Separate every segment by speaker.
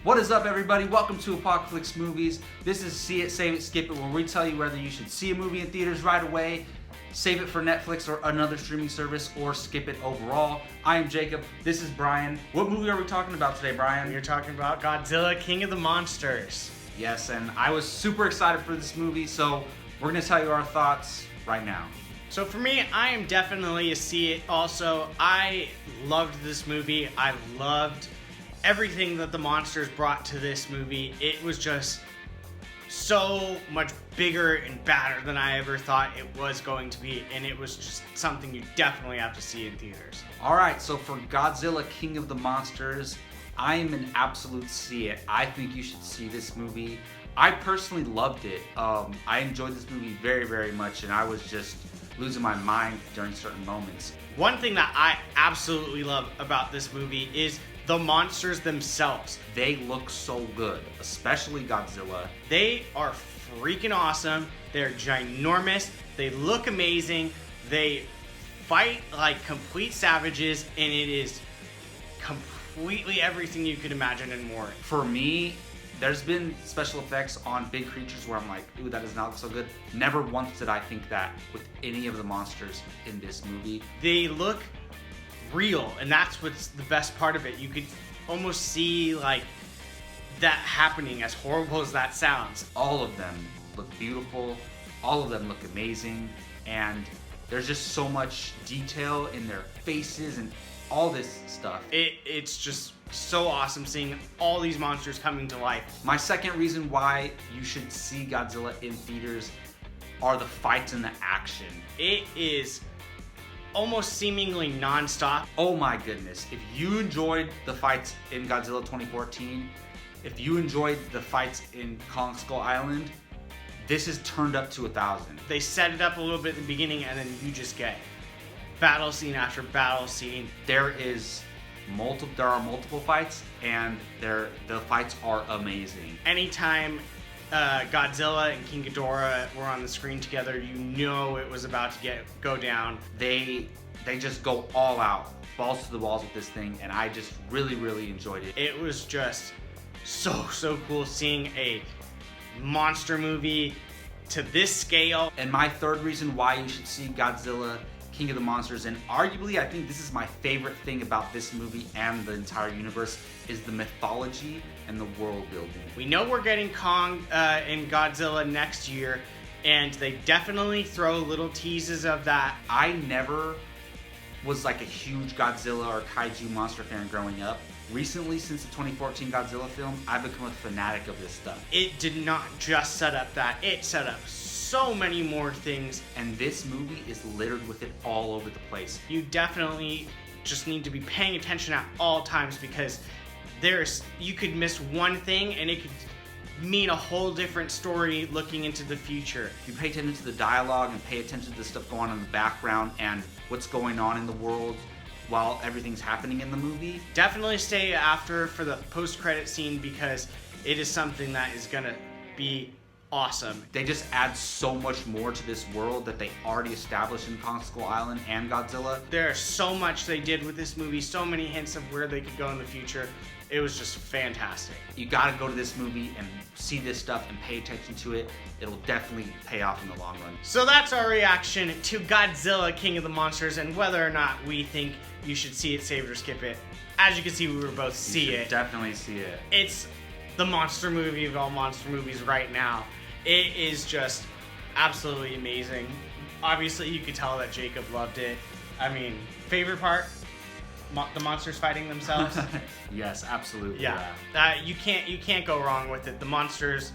Speaker 1: What is up, everybody? Welcome to Apocaflix Movies. This is See It, Save It, Skip It, where we tell you whether you should see a movie in theaters right away, save it for Netflix or another streaming service, or skip it overall. I am Jacob. This is Brian. What movie are we talking about today, Brian?
Speaker 2: You're talking about Godzilla, King of the Monsters.
Speaker 1: Yes, and I was super excited for this movie, so we're going to tell you our thoughts right now.
Speaker 2: So for me, I am definitely a see it. Also, I loved this movie. I loved everything that the monsters brought to this movie. It was just so much bigger and badder than I ever thought it was going to be, and it was just something you definitely have to see in theaters.
Speaker 1: Alright, so for Godzilla, King of the Monsters, I am an absolute see it. I think you should see this movie. I personally loved it. I enjoyed this movie very, very much, and I was just losing my mind during certain moments.
Speaker 2: One thing that I absolutely love about this movie is the monsters themselves.
Speaker 1: They look so good, especially Godzilla.
Speaker 2: They are freaking awesome. They're ginormous. They look amazing. They fight like complete savages, and it is completely everything you could imagine and more.
Speaker 1: For me, there's been special effects on big creatures where I'm like, ooh, that does not look so good. Never once did I think that with any of the monsters in this movie.
Speaker 2: They look real, and that's what's the best part of it. You could almost see like that happening, as horrible as that sounds.
Speaker 1: All of them look beautiful, all of them look amazing, and there's just so much detail in their faces and all this stuff.
Speaker 2: It's just so awesome seeing all these monsters coming to life.
Speaker 1: My second reason why you should see Godzilla in theaters are the fights and the action.
Speaker 2: It is almost seemingly non-stop.
Speaker 1: Oh my goodness. If you enjoyed the fights in Godzilla 2014, if you enjoyed the fights in Kong Skull Island, this is turned up to 1,000.
Speaker 2: They set it up a little bit in the beginning, and then you just get battle scene after battle scene.
Speaker 1: There are multiple fights, and the fights are amazing.
Speaker 2: Anytime Godzilla and King Ghidorah were on the screen together, you know it was about to go down.
Speaker 1: They just go all out, balls to the walls with this thing, and I just really, really enjoyed it.
Speaker 2: It was just so cool seeing a monster movie to this scale.
Speaker 1: And my third reason why you should see Godzilla, King of the Monsters, and arguably I think this is my favorite thing about this movie and the entire universe, is the mythology and the world building.
Speaker 2: We know we're getting Kong and Godzilla next year, and they definitely throw little teases of that.
Speaker 1: I never was like a huge Godzilla or kaiju monster fan growing up. Recently, since the 2014 Godzilla film, I've become a fanatic of this stuff.
Speaker 2: It did not just set up that, it set up so many more things.
Speaker 1: And this movie is littered with it all over the place.
Speaker 2: You definitely just need to be paying attention at all times, because you could miss one thing and it could mean a whole different story looking into the future.
Speaker 1: If you pay attention to the dialogue and pay attention to the stuff going on in the background and what's going on in the world while everything's happening in the movie.
Speaker 2: Definitely stay after for the post-credit scene, because it is something that is gonna be awesome.
Speaker 1: They just add so much more to this world that they already established in Kong Skull Island and Godzilla.
Speaker 2: There's so much they did with this movie, so many hints of where they could go in the future. It was just fantastic.
Speaker 1: You gotta go to this movie and see this stuff and pay attention to it. It'll definitely pay off in the long run.
Speaker 2: So that's our reaction to Godzilla, King of the Monsters, and whether or not we think you should see it, save it, or skip it. As you can see, we were both see it.
Speaker 1: Definitely see it.
Speaker 2: It's the monster movie of all monster movies right now. It is just absolutely amazing. Obviously, you could tell that Jacob loved it. I mean, favorite part? The monsters fighting themselves.
Speaker 1: Yes, absolutely.
Speaker 2: Yeah. You can't go wrong with it. The monsters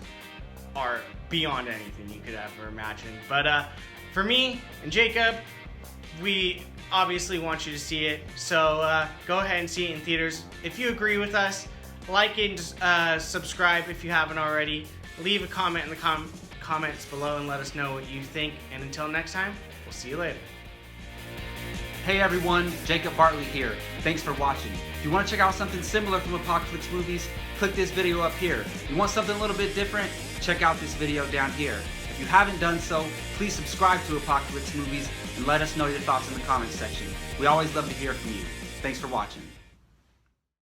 Speaker 2: are beyond anything you could ever imagine. But for me and Jacob, we obviously want you to see it. So go ahead and see it in theaters. If you agree with us, like and subscribe if you haven't already. Leave a comment in the comments below and let us know what you think. And until next time, we'll see you later.
Speaker 1: Hey everyone, Jacob Bartley here. Thanks for watching. If you want to check out something similar from Apocaflix Movies, click this video up here. If you want something a little bit different, check out this video down here. If you haven't done so, please subscribe to Apocaflix Movies and let us know your thoughts in the comments section. We always love to hear from you. Thanks for watching.